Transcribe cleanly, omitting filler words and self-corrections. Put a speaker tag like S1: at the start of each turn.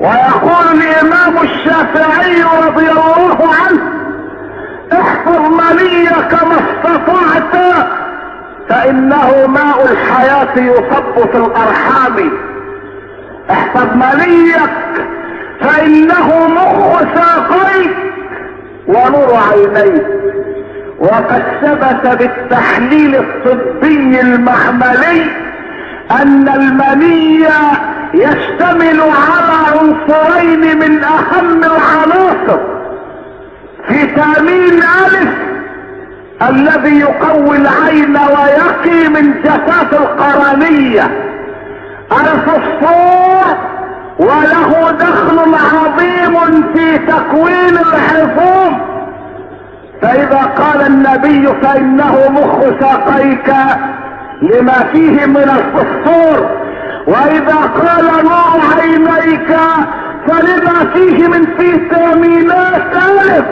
S1: ويقول الامام الشافعي رضي الله عنه: احفظ منيك ما استطعت فانه ماء الحياة يصب في الارحام. احفظ منيك فانه مخ ساقيك ونور عينيك. وقد ثبت بالتحليل الطبي المعملي ان المني يشتمل على عنصرين من اهم العناصر: فيتامين الف الذي يقوي العين ويقي من جفاف القرنية، الفوسفور وله دخل عظيم في تكوين العظام. فاذا قال النبي فانه مخ ساقيك لما فيه من الفوسفور، واذا قال نور عينيك فلما فيه من فيتامينات الف.